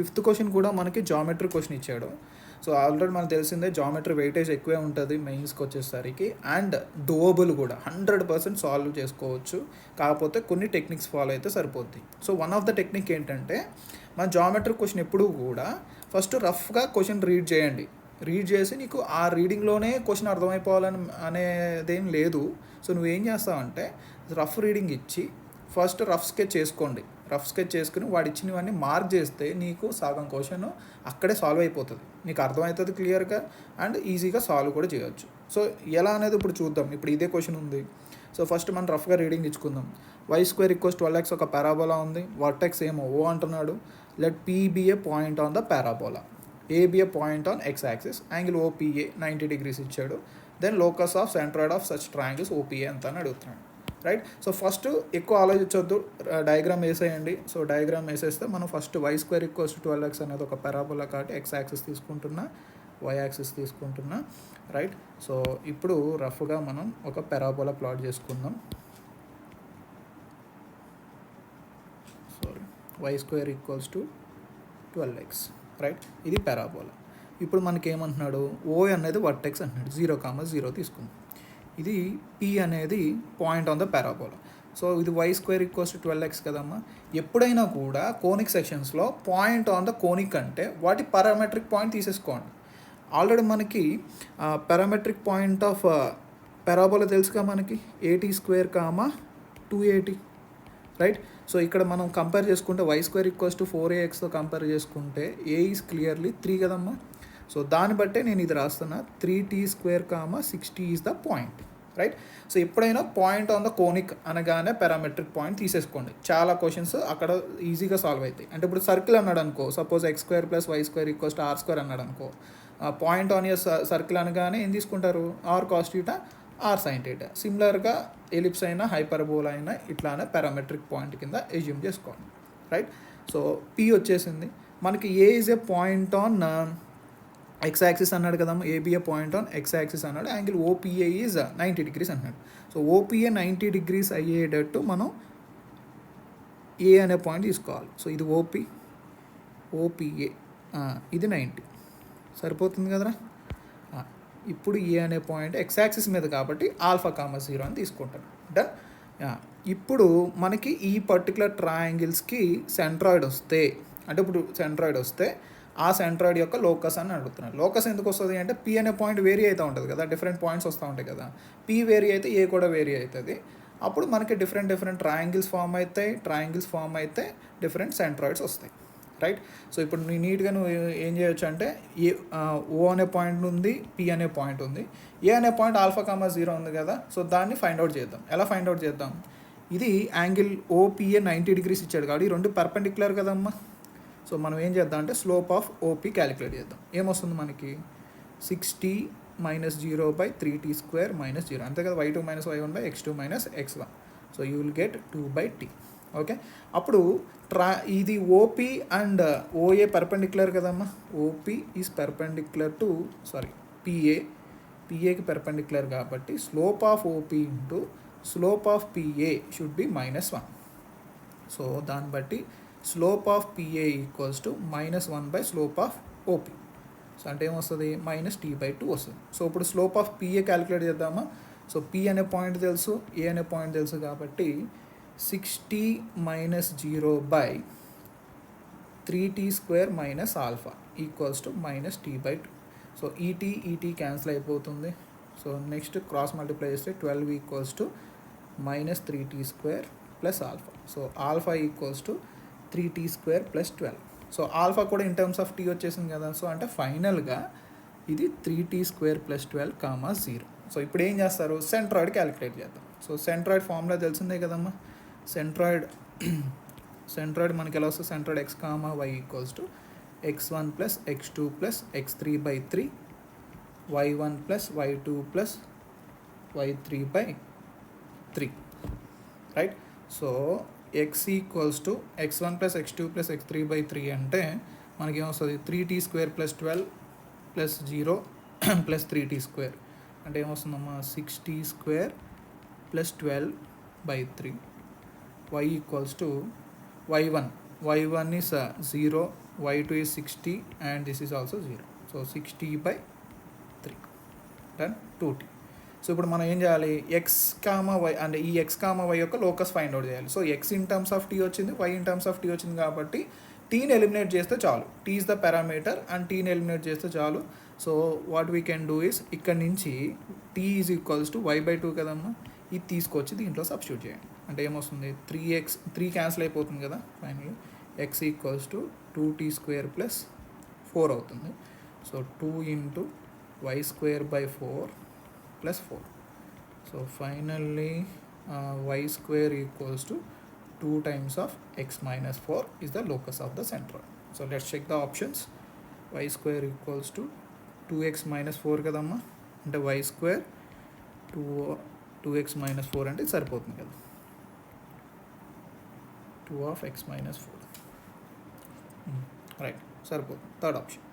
Fifth question కూడా మనకి geometry question ఇచ్చాడు. సో ఆల్రెడీ మనకు తెలిసిందే జామెట్రీ వెయిటేజ్ ఎక్కువే ఉంటుంది మెయిన్స్కి వచ్చేసరికి, అండ్ డోబుల్ కూడా 100% సాల్వ్ చేసుకోవచ్చు. కాకపోతే కొన్ని టెక్నిక్స్ ఫాలో అయితే సరిపోద్ది. So one of the technique ఏంటంటే, మన జామెట్రీ క్వశ్చన్ ఎప్పుడూ కూడా ఫస్ట్ రఫ్గా క్వశ్చన్ రీడ్ చేయండి. రీడ్ చేసి నీకు ఆ రీడింగ్లోనే క్వశ్చన్ అర్థమైపోవాలని అనేదేం లేదు. సో నువ్వేం చేస్తావంటే రఫ్ రీడింగ్ ఇచ్చి ఫస్ట్ రఫ్ స్కెచ్ చేసుకోండి. రఫ్ స్కెచ్ చేసుకుని వాడు ఇచ్చినవన్నీ మార్క్ చేస్తే నీకు సగం క్వశ్చన్ అక్కడే సాల్వ్ అయిపోతుంది. నీకు అర్థమవుతుంది క్లియర్గా, అండ్ ఈజీగా సాల్వ్ కూడా చేయొచ్చు. సో ఎలా అనేది ఇప్పుడు చూద్దాం. ఇప్పుడు ఇదే క్వశ్చన్ ఉంది. సో ఫస్ట్ మనం రఫ్గా రీడింగ్ ఇచ్చుకుందాం. y² = 12x ఒక పారాబోలా ఉంది. వర్టెక్స్ ఏమో O అంటున్నాడు. Let P be a point on the parabola, A be a point on x axis, angle OPA 90 degrees ఇచ్చాడు. Then locus of centroid of such triangles OPA ఎంత అని అడుగుతున్నాడు. Right. So first ఎక్కువ ఆలోచించొద్దు, diagram వేసేయండి. So diagram వేసేస్తే మనం first y² = 12x అనేది ఒక పారాబోలా కాబట్టి x యాక్సిస్ తీసుకుంటున్నా, y యాక్సిస్ తీసుకుంటున్నా. రైట్. సో ఇప్పుడు రఫ్గా మనం ఒక పారాబోలా ప్లాట్ చేసుకుందాం. y² = 12x. రైట్. ఇది పారాబోలా. ఇప్పుడు మనకి ఏమంటున్నాడు, O అనేది వర్టెక్స్ అంటున్నాడు. 0,0 తీసుకుందాం. ఇది P అనేది point on the parabola. So ఇది y² = 12x కదమ్మా. ఎప్పుడైనా కూడా కోనిక్ సెక్షన్స్లో పాయింట్ ఆన్ ద కోనిక్ అంటే వాటి పారామెట్రిక్ పాయింట్ తీసేసుకోండి. ఆల్రెడీ మనకి పారామెట్రిక్ పాయింట్ ఆఫ్ పారాబోలా తెలుసుగా మనకి, AT² 2AT. రైట్. సో ఇక్కడ మనం కంపేర్ చేసుకుంటే y² = 4axతో కంపేర్ చేసుకుంటే A ఈజ్ క్లియర్లీ 3 కదమ్మా. సో దాన్ని బట్టే నేను ఇది రాస్తున్నా. 3t² 60 is the point. Right. So ఎప్పుడైనా పాయింట్ ఆన్ ద కోనిక్ అనగానే పారామెట్రిక్ పాయింట్ తీసేసుకోండి. చాలా క్వశ్చన్స్ అక్కడ ఈజీగా సాల్వ్ అవుతాయి. అంటే ఇప్పుడు సర్కిల్ అన్నాడు అనుకో, సపోజ్ x² + y² = r² అన్నాడు అనుకో, పాయింట్ ఆన్ యర్ సర్కిల్ అనగానే ఏం తీసుకుంటారు, r cos θ, r sin θ. సిమిలర్గా ఎలిప్స్ అయినా హైపర్బోలా అయినా ఇట్లానే పారామెట్రిక్ పాయింట్ కింద ఎజ్యూమ్ చేసుకోండి. రైట్. సో P వచ్చేసింది మనకి. A is a point on x axis అన్నాడు కదమ్మా. A be a point on x axis అన్నాడు. యాంగిల్ OPA ఈజ్ 90 degrees అన్నాడు. సో OPA 90 degrees అయ్యేటట్టు మనం A అనే పాయింట్ తీసుకోవాలి. సో ఇది OPA ఇది 90 సరిపోతుంది కదరా. ఇప్పుడు A అనే పాయింట్ x యాక్సిస్ మీద కాబట్టి α,0 అని తీసుకుంటాను. డన్. ఇప్పుడు మనకి ఈ పర్టికులర్ ట్రయాంగిల్స్కి సెంట్రాయిడ్ వస్తే, అంటే ఇప్పుడు సెంట్రాయిడ్ వస్తే ఆ సెంట్రాయిడ్ యొక్క లోకస్ అని అడుగుతున్నాను. లోకస్ ఎందుకు వస్తుంది అంటే P అనే పాయింట్ వేరీ అవుతూ ఉంటుంది కదా, డిఫరెంట్ పాయింట్స్ వస్తూ ఉంటాయి కదా. P వేరీ అయితే A కూడా వేరీ అవుతుంది. అప్పుడు మనకి డిఫరెంట్ ట్రయాంగిల్స్ ఫామ్ అవుతాయి. ట్రయాంగిల్స్ ఫామ్ అయితే డిఫరెంట్ సెంట్రాయిడ్స్ వస్తాయి. రైట్. సో ఇప్పుడు నీట్గా నువ్వు ఏం చేయొచ్చు అంటే, O అనే పాయింట్ ఉంది, P అనే పాయింట్ ఉంది, A అనే పాయింట్ α,0 ఉంది కదా. సో దాన్ని ఫైండ్ అవుట్ చేద్దాం. ఎలా ఫైండ్ అవుట్ చేద్దాం, ఇది యాంగిల్ OPA 90 degrees ఇచ్చాడు కాబట్టి ఈ రెండు పర్పెండిక్యులర్ కదమ్మా. సో మనం ఏం చేద్దాం అంటే స్లోప్ ఆఫ్ OP క్యాలిక్యులేట్ చేద్దాం. ఏమొస్తుంది మనకి, 60 - 0/3t² - 0 అంతే కదా. y2 - y1/x2 - x1. So you will get 2/t. Okay. అప్పుడు ఇది OP అండ్ OA పర్పెండిక్యులర్ కదమ్మా. OP ఈజ్ పర్పెండిక్యులర్ టు PAకి పర్పెండిక్యులర్ కాబట్టి slope of OP into slope of PA should be -1. So దాన్ని బట్టి slope of PA = -1 slope of OP. So అంటే ఏమొస్తుంది, -t/2 వస్తుంది. సో ఇప్పుడు స్లోప్ ఆఫ్ PA క్యాలిక్యులేట్ చేద్దామా. సో P అనే పాయింట్ తెలుసు, A అనే పాయింట్ తెలుసు కాబట్టి 60 - 0/3t² - α = -t/2. So ET cancel అయిపోతుంది. సో నెక్స్ట్ క్రాస్ మల్టిప్లై చేస్తే 12 = -3t² + α. So α = 3t² + 12. So alpha కూడా ఇన్ టర్మ్స్ ఆఫ్ T వచ్చేసింది కదా. సో అంటే ఫైనల్గా ఇది 3t² + 12, 0. సో ఇప్పుడు ఏం చేస్తారు, సెంట్రాయిడ్ క్యాలిక్యులేట్ చేద్దాం. సో సెంట్రాయిడ్ ఫార్ములా తెలిసిందే కదమ్మా. సెంట్రాయిడ్ మనకి ఎలా వస్తుంది, centroid x, y = x1 + x2 + x3/3, y1 + y2 + y3/3. Right. So x = x1 + x2 + x3/3 అంటే మనకేమొస్తుంది, 3t² + 12 + 0 + 3t². అంటే ఏమొస్తుందమ్మా, 6t² + 12/3. y = y1 is 0, y2 is 60 and this is also 0. So 60/3 done 2t. So ఇప్పుడు మనం ఏం చేయాలి, x comma y అంటే ఈ x comma y యొక్క locus find out చేయాలి. So x in terms of t వచ్చింది, y in terms of t వచ్చింది కాబట్టి టీని ఎలిమినేట్ చేస్తే చాలు. T is the parameter and టీని ఎలిమినేట్ చేస్తే చాలు. So what we can do is ఇక్కడ నుంచి T is equals to y/2 కదమ్మా, ఇది తీసుకొచ్చి దీంట్లో సబ్స్టిట్యూట్ చేయండి. అంటే ఏమొస్తుంది, 3 క్యాన్సిల్ అయిపోతుంది కదా finally. X equals to 2t² + 4 అవుతుంది. So 2 × y²/4 + 4. So finally y² equals to 2 times of x minus 4 is the locus of the centroid. So let's check the options. y² equals to 2x minus 4 kadamma, అంటే y² 2x minus 4 అంటే సరిపోతుంది కదా, 2 of x minus 4 right సరిపోతుంది. Third option.